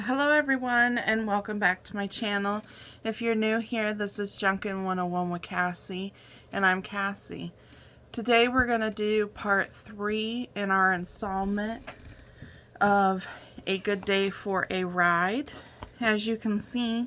Hello everyone and welcome back to my channel. If you're new here, this is Junkin 101 with Cassie and I'm Cassie. Today we're going to do part 3 in our installment of A Good Day for a Ride. As you can see,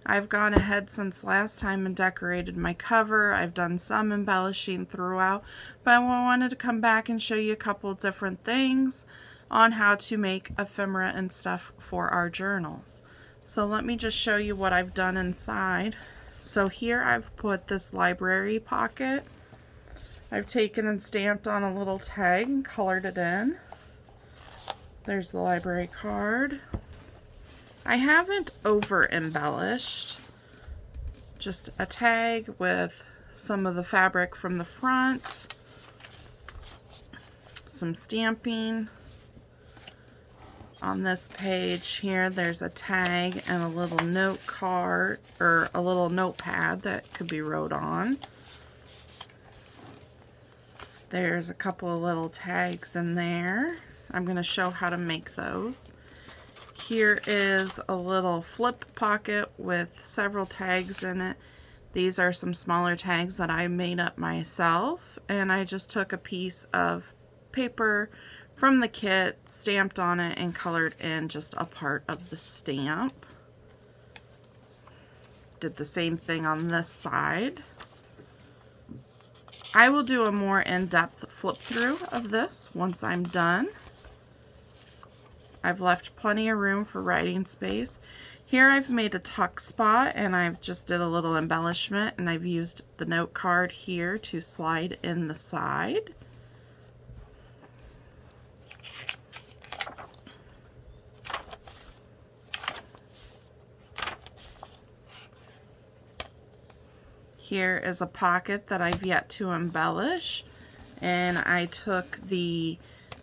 I've gone ahead since last time and decorated my cover. I've done some embellishing throughout, but I wanted to come back and show you a couple different things on how to make ephemera and stuff for our journals. So let me just show you what I've done inside. So here I've put this library pocket. I've taken and stamped on a little tag and colored it in. There's the library card. I haven't over embellished, just a tag with some of the fabric from the front, some stamping. On this page here, there's a tag and a little note card, or a little notepad that could be wrote on. There's a couple of little tags in there. I'm going to show how to make those. Here is a little flip pocket with several tags in it. These are some smaller tags that I made up myself, and I just took a piece of paper from the kit, stamped on it, and colored in just a part of the stamp. Did the same thing on this side. I will do a more in-depth flip through of this once I'm done. I've left plenty of room for writing space. Here I've made a tuck spot and I've just did a little embellishment, and I've used the note card here to slide in the side. Here is a pocket that I've yet to embellish, and I took the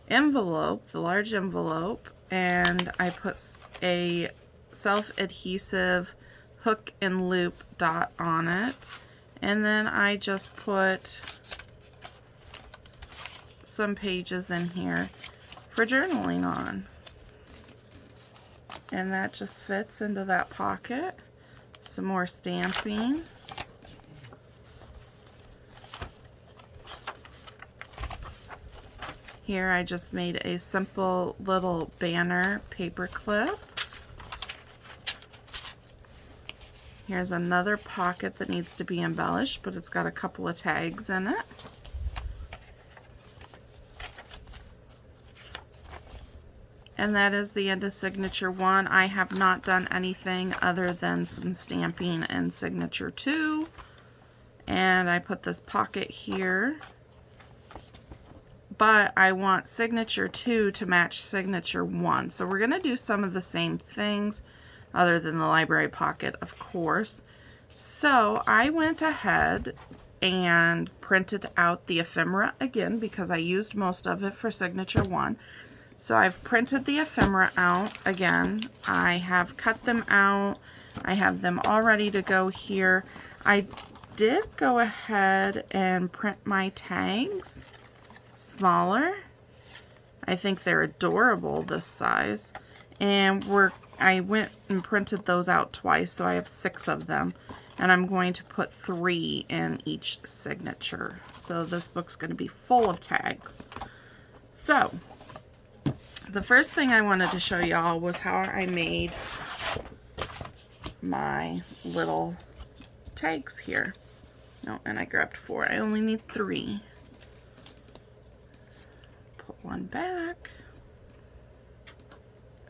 envelope, the large envelope, and I put a self-adhesive hook and loop dot on it, and then I just put some pages in here for journaling on, and that just fits into that pocket. Some more stamping. Here I just made a simple little banner paper clip. Here's another pocket that needs to be embellished, but it's got a couple of tags in it. And that is the end of signature 1. I have not done anything other than some stamping in signature 2. And I put this pocket here. But I want signature 2 to match signature 1. So we're going to do some of the same things other than the library pocket, of course. So I went ahead and printed out the ephemera again because I used most of it for signature 1. So I've printed the ephemera out again. I have cut them out. I have them all ready to go here. I did go ahead and print my tags smaller. I think they're adorable this size, and I went and printed those out twice, so I have 6 of them, and I'm going to put 3 in each signature. So this book's going to be full of tags. So the first thing I wanted to show y'all was how I made my little tags here. Oh, and I grabbed 4. I only need 3. One back.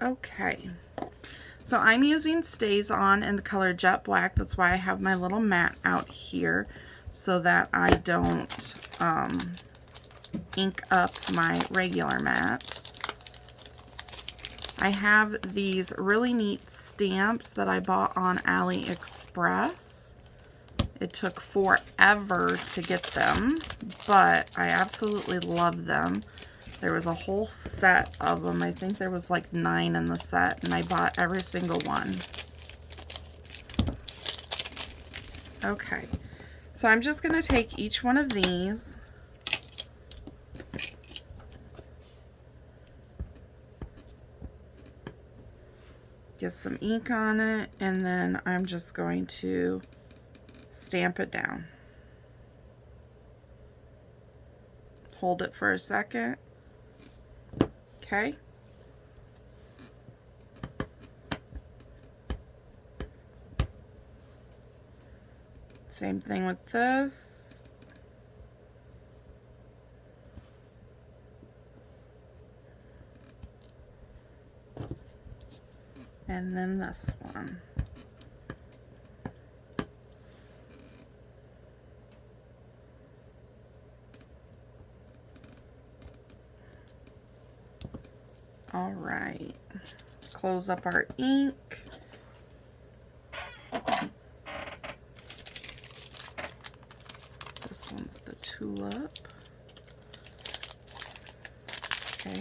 Okay, so I'm using Stays On in the color Jet Black. That's why I have my little mat out here, so that I don't ink up my regular mat. I have these really neat stamps that I bought on AliExpress. It took forever to get them, but I absolutely love them. There was a whole set of them. I think there was like 9 in the set, and I bought every single one. Okay, so I'm just going to take each one of these Get some ink on it, and then I'm just going to stamp it down. Hold it for a second. Okay. Same thing with this. And then this one. All right. Close up our ink. This one's the tulip. Okay.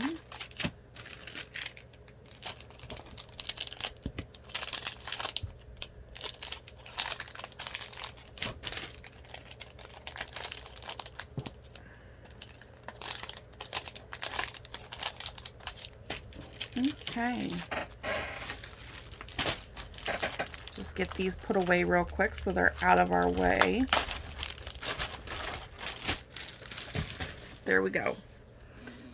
Okay. Just get these put away real quick so they're out of our way. There we go.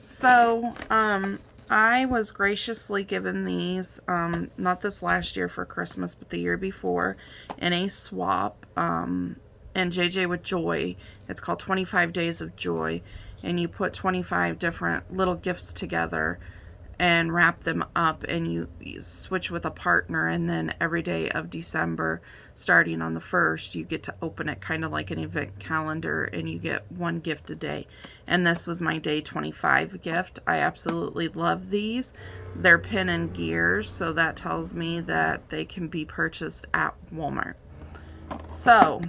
So, I was graciously given these, not this last year for Christmas, but the year before, in a swap, and JJ with Joy. It's called 25 Days of Joy, and you put 25 different little gifts together and wrap them up, and you switch with a partner, and then every day of December, starting on the 1st, you get to open it kind of like an event calendar, and you get one gift a day. And this was my day 25 gift. I absolutely love these. They're pin and gears, so that tells me that they can be purchased at Walmart. So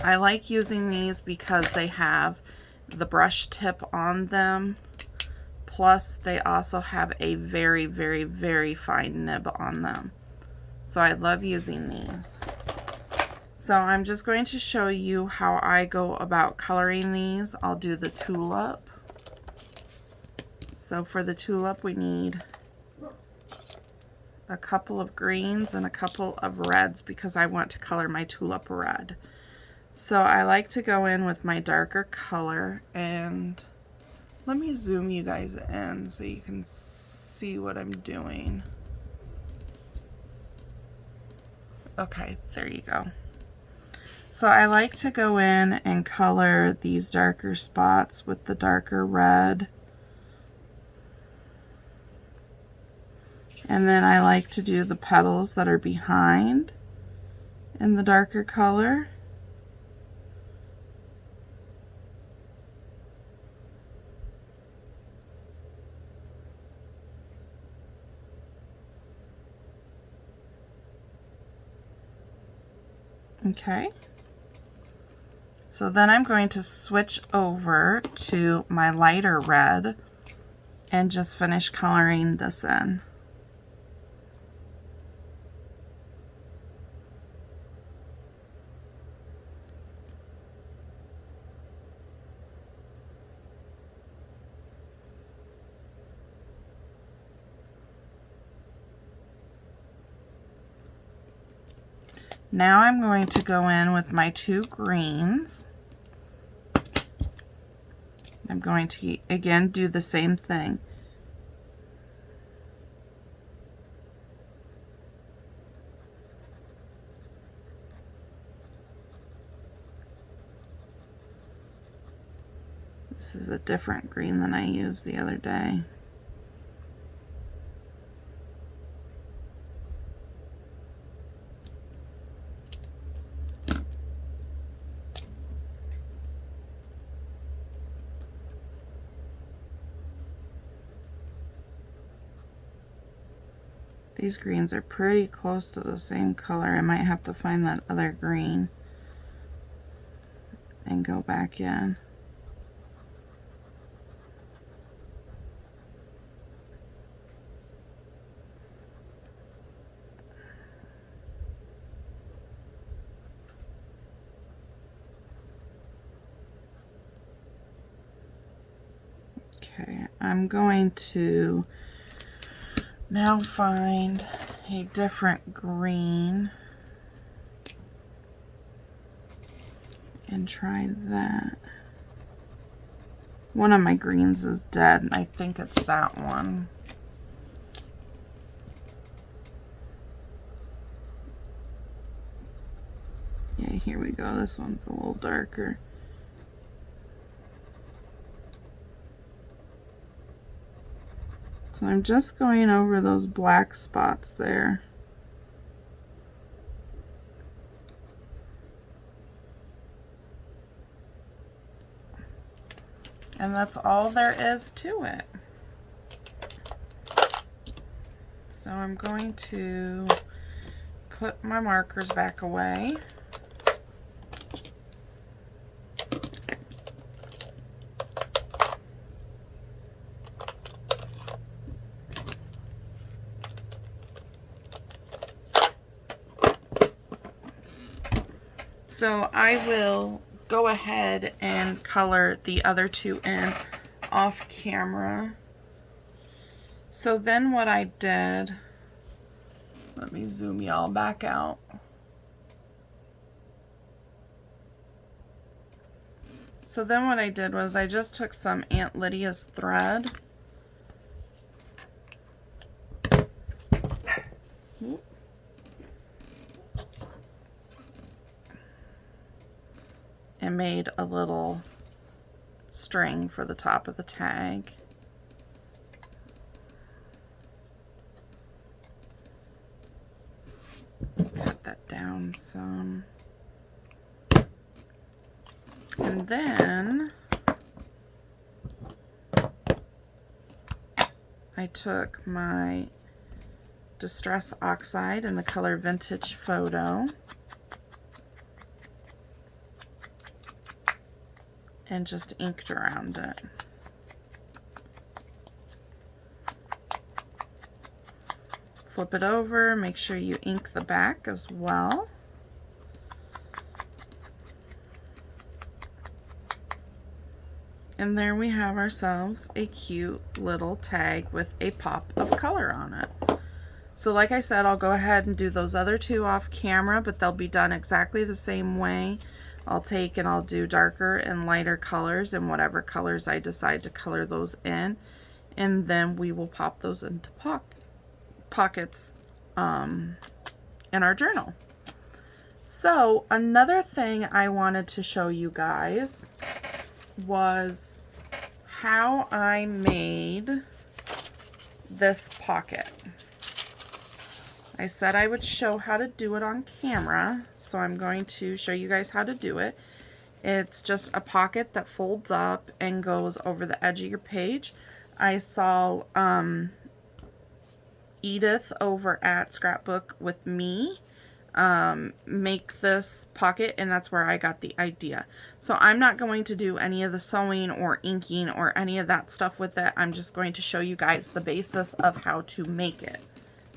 I like using these because they have the brush tip on them. Plus, they also have a very, very, very fine nib on them. So I love using these. So I'm just going to show you how I go about coloring these. I'll do the tulip. So for the tulip, we need a couple of greens and a couple of reds because I want to color my tulip red. So I like to go in with my darker color, and let me zoom you guys in so you can see what I'm doing. Okay, there you go. So I like to go in and color these darker spots with the darker red. And then I like to do the petals that are behind in the darker color. Okay, so then I'm going to switch over to my lighter red and just finish coloring this in. Now I'm going to go in with my two greens. I'm going to, again, do the same thing. This is a different green than I used the other day. These greens are pretty close to the same color. I might have to find that other green and go back in. Okay, I'm going to Now find a different green and try that. One of my greens is dead, and I think it's that one. Yeah, here we go. This one's a little darker. So I'm just going over those black spots there. And that's all there is to it. So I'm going to put my markers back away. So I will go ahead and color the other two in off camera. So then what I did, let me zoom y'all back out. So then what I did was I just took some Aunt Lydia's thread. And made a little string for the top of the tag. Cut that down some. And then I took my Distress Oxide in the color Vintage Photo and just inked around it. Flip it over, make sure you ink the back as well. And there we have ourselves a cute little tag with a pop of color on it. So like I said, I'll go ahead and do those other two off camera, but they'll be done exactly the same way. I'll take and I'll do darker and lighter colors and whatever colors I decide to color those in. And then we will pop those into pockets in our journal. So another thing I wanted to show you guys was how I made this pocket. I said I would show how to do it on camera, so I'm going to show you guys how to do it. It's just a pocket that folds up and goes over the edge of your page. I saw Edith over at Scrapbook with Me make this pocket, and that's where I got the idea. So I'm not going to do any of the sewing or inking or any of that stuff with it. I'm just going to show you guys the basis of how to make it.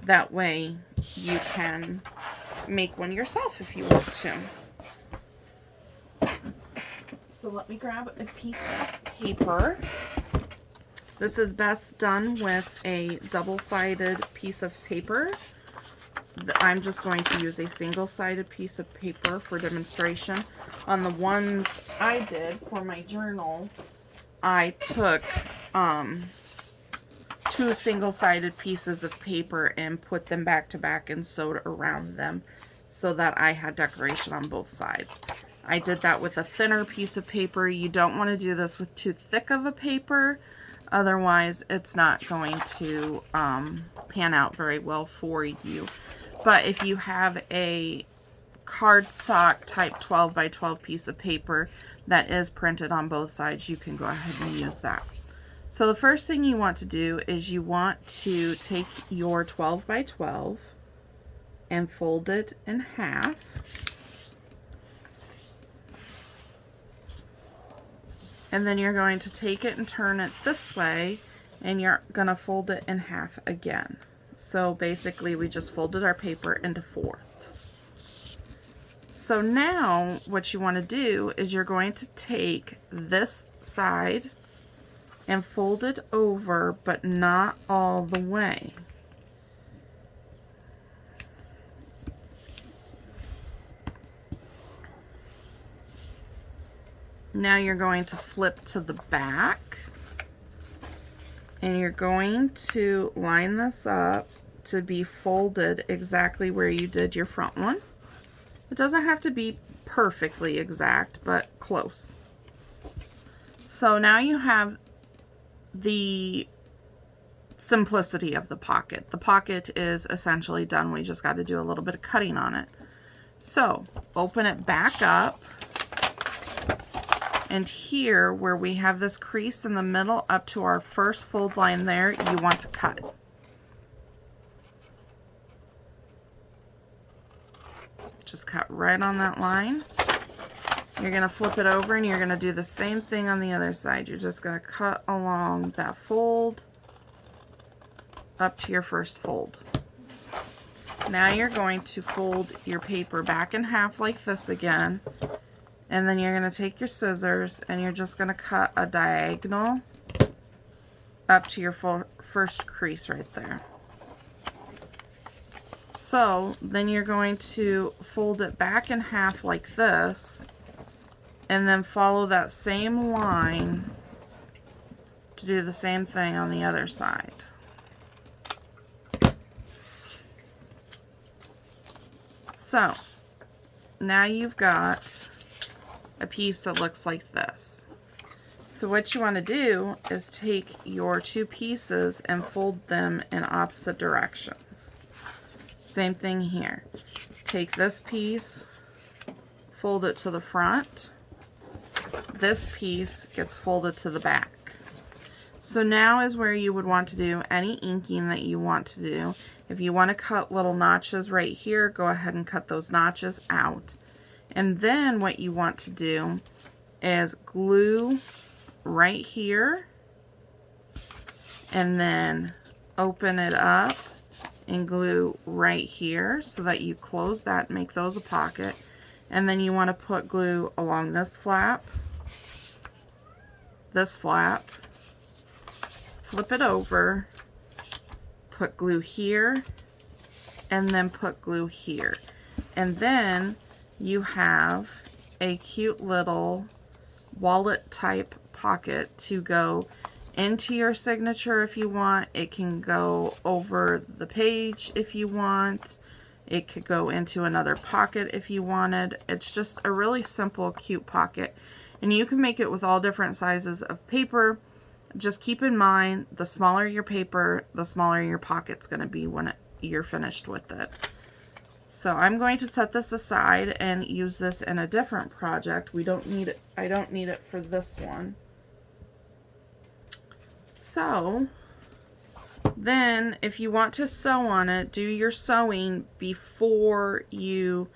That way you can make one yourself if you want to. So let me grab a piece of paper. This is best done with a double-sided piece of paper. I'm just going to use a single-sided piece of paper for demonstration. On the ones I did for my journal, I took two single-sided pieces of paper and put them back to back and sewed around them so that I had decoration on both sides. I did that with a thinner piece of paper. You don't want to do this with too thick of a paper, otherwise it's not going to pan out very well for you. But if you have a cardstock type 12 by 12 piece of paper that is printed on both sides, you can go ahead and use that. So the first thing you want to do is you want to take your 12 by 12 and fold it in half. And then you're going to take it and turn it this way, and you're going to fold it in half again. So basically we just folded our paper into fourths. So now what you want to do is you're going to take this side and fold it over, but not all the way. Now you're going to flip to the back, and you're going to line this up to be folded exactly where you did your front one. It doesn't have to be perfectly exact, but close. So now you have the simplicity of the pocket. The pocket is essentially done. We just got to do a little bit of cutting on it. So open it back up, and here where we have this crease in the middle up to our first fold line there, you want to cut. Just cut right on that line. You're going to flip it over and you're going to do the same thing on the other side. You're just going to cut along that fold up to your first fold. Now you're going to fold your paper back in half like this again, and then you're going to take your scissors and you're just going to cut a diagonal up to your first crease right there. So then you're going to fold it back in half like this, and then follow that same line to do the same thing on the other side. So now you've got a piece that looks like this. So what you want to do is take your two pieces and fold them in opposite directions. Same thing here. Take this piece, fold it to the front. This piece gets folded to the back. So now is where you would want to do any inking that you want to do. If you want to cut little notches right here, go ahead and cut those notches out. And then what you want to do is glue right here, and then open it up and glue right here so that you close that and make those a pocket. And then you want to put glue along this flap, flip it over, put glue here, and then put glue here. And then you have a cute little wallet type pocket to go into your signature if you want. It can go over the page if you want. It could go into another pocket if you wanted. It's just a really simple, cute pocket. And you can make it with all different sizes of paper. Just keep in mind, the smaller your paper, the smaller your pocket's going to be when you're finished with it. So I'm going to set this aside and use this in a different project. We don't need it. I don't need it for this one. So then if you want to sew on it, do your sewing before you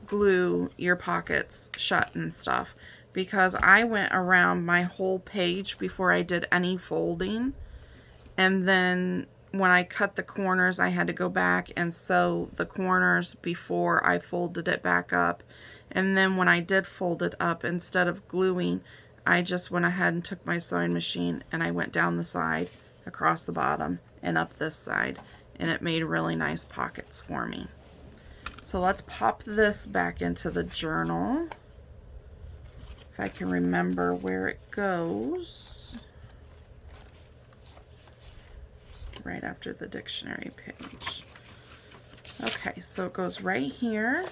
glue your pockets shut and stuff, because I went around my whole page before I did any folding, and then when I cut the corners I had to go back and sew the corners before I folded it back up. And then when I did fold it up, instead of gluing, I just went ahead and took my sewing machine and I went down the side, across the bottom, and up this side, and it made really nice pockets for me. So let's pop this back into the journal, if I can remember where it goes. Right after the dictionary page. Okay, so it goes right here,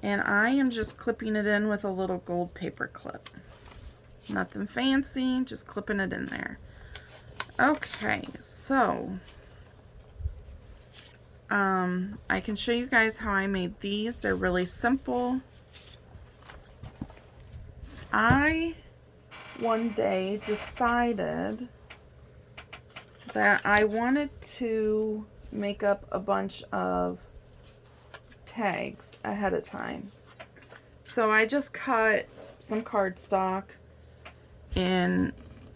and I am just clipping it in with a little gold paper clip. Nothing fancy, just clipping it in there. Okay, so I can show you guys how I made these. They're really simple. I one day decided that I wanted to make up a bunch of tags ahead of time. So I just cut some cardstock in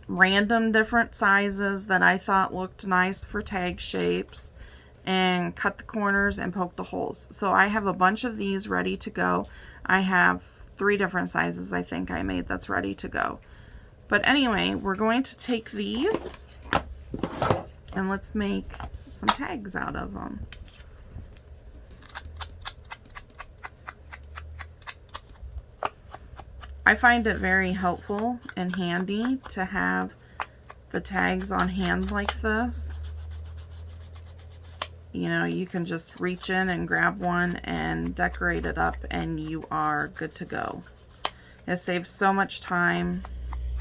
random different sizes that I thought looked nice for tag shapes, and cut the corners and poked the holes. So I have a bunch of these ready to go. I have 3 different sizes I think I made that's ready to go. But anyway, we're going to take these and let's make some tags out of them. I find it very helpful and handy to have the tags on hand like this. You know, you can just reach in and grab one and decorate it up and you are good to go. It saves so much time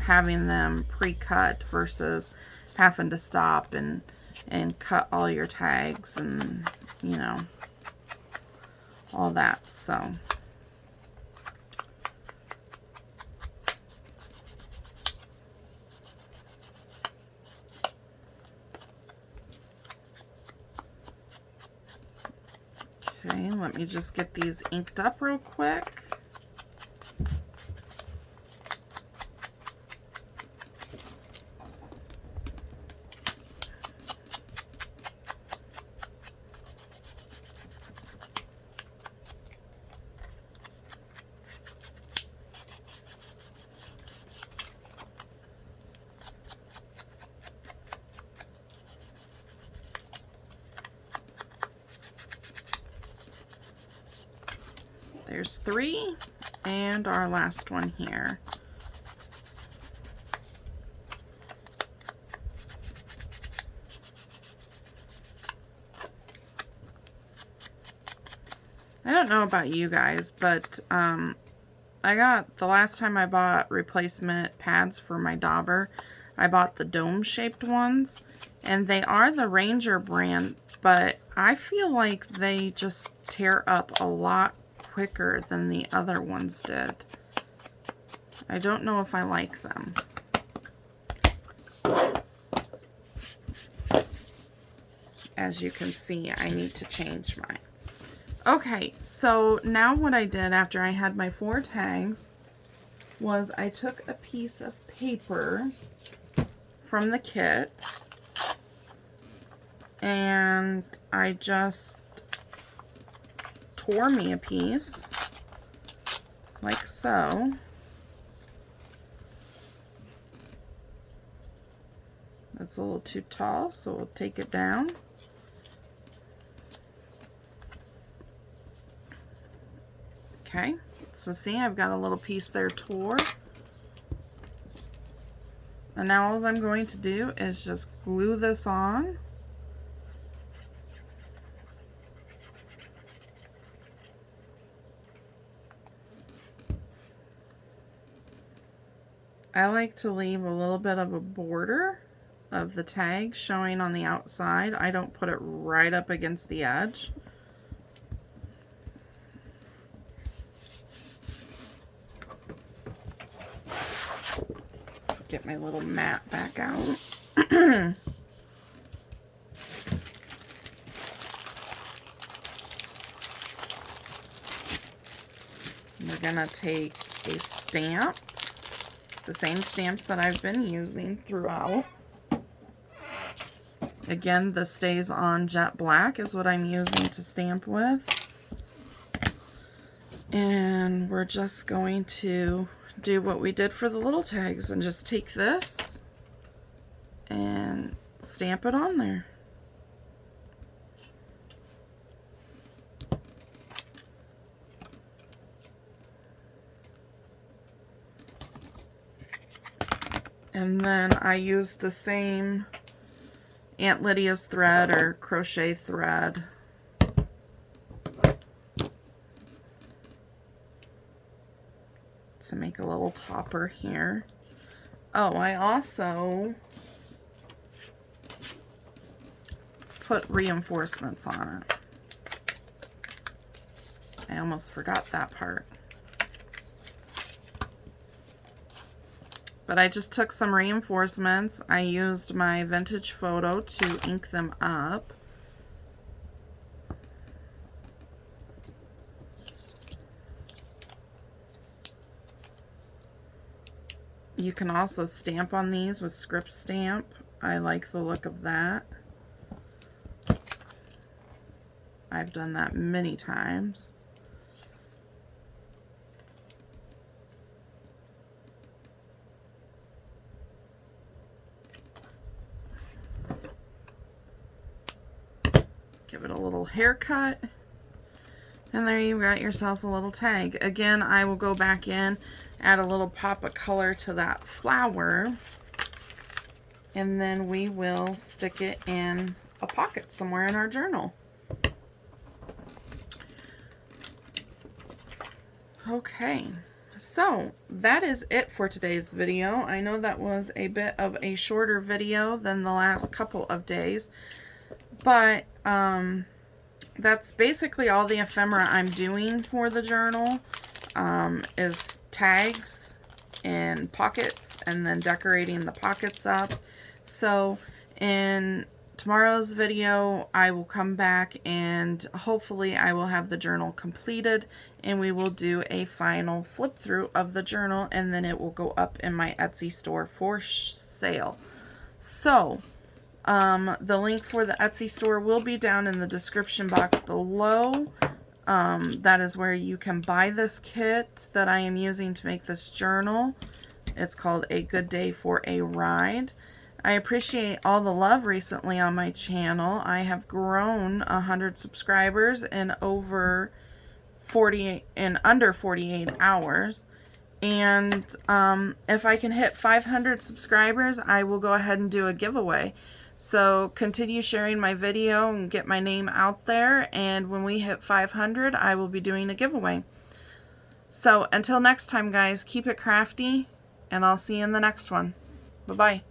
having them pre-cut versus having to stop and cut all your tags and, you know, all that. So okay, let me just get these inked up real quick. There's 3, and our last one here. I don't know about you guys, but I got, the last time I bought replacement pads for my dauber, I bought the dome-shaped ones, and they are the Ranger brand, but I feel like they just tear up a lot quicker than the other ones did. I don't know if I like them. As you can see, I need to change mine. Okay, so now what I did after I had my 4 tags was I took a piece of paper from the kit and I just tore me a piece like so. That's a little too tall, so we'll take it down. Okay, so see, I've got a little piece there tore. And now all I'm going to do is just glue this on. I like to leave a little bit of a border of the tag showing on the outside. I don't put it right up against the edge. Get my little mat back out. We're gonna take a stamp, the same stamps that I've been using throughout. Again, the Stays On Jet Black is what I'm using to stamp with. And we're just going to do what we did for the little tags and just take this and stamp it on there. And then I use the same Aunt Lydia's thread or crochet thread to make a little topper here. Oh, I also put reinforcements on it. I almost forgot that part. But I just took some reinforcements. I used my vintage photo to ink them up. You can also stamp on these with script stamp. I like the look of that. I've done that many times. Give it a little haircut. And there you've got yourself a little tag. Again, I will go back in, add a little pop of color to that flower, and then we will stick it in a pocket somewhere in our journal. Okay, so that is it for today's video. I know that was a bit of a shorter video than the last couple of days, but that's basically all the ephemera I'm doing for the journal, is tags and pockets, and then decorating the pockets up. So in tomorrow's video, I will come back and hopefully I will have the journal completed, and we will do a final flip through of the journal, and then it will go up in my Etsy store for sale. So the link for the Etsy store will be down in the description box below. That is where you can buy this kit that I am using to make this journal. It's called A Good Day for a Ride. I appreciate all the love recently on my channel. I have grown 100 subscribers in under 48 hours. And if I can hit 500 subscribers, I will go ahead and do a giveaway. So continue sharing my video and get my name out there, and when we hit 500, I will be doing a giveaway. So until next time, guys, keep it crafty, and I'll see you in the next one. Bye-bye.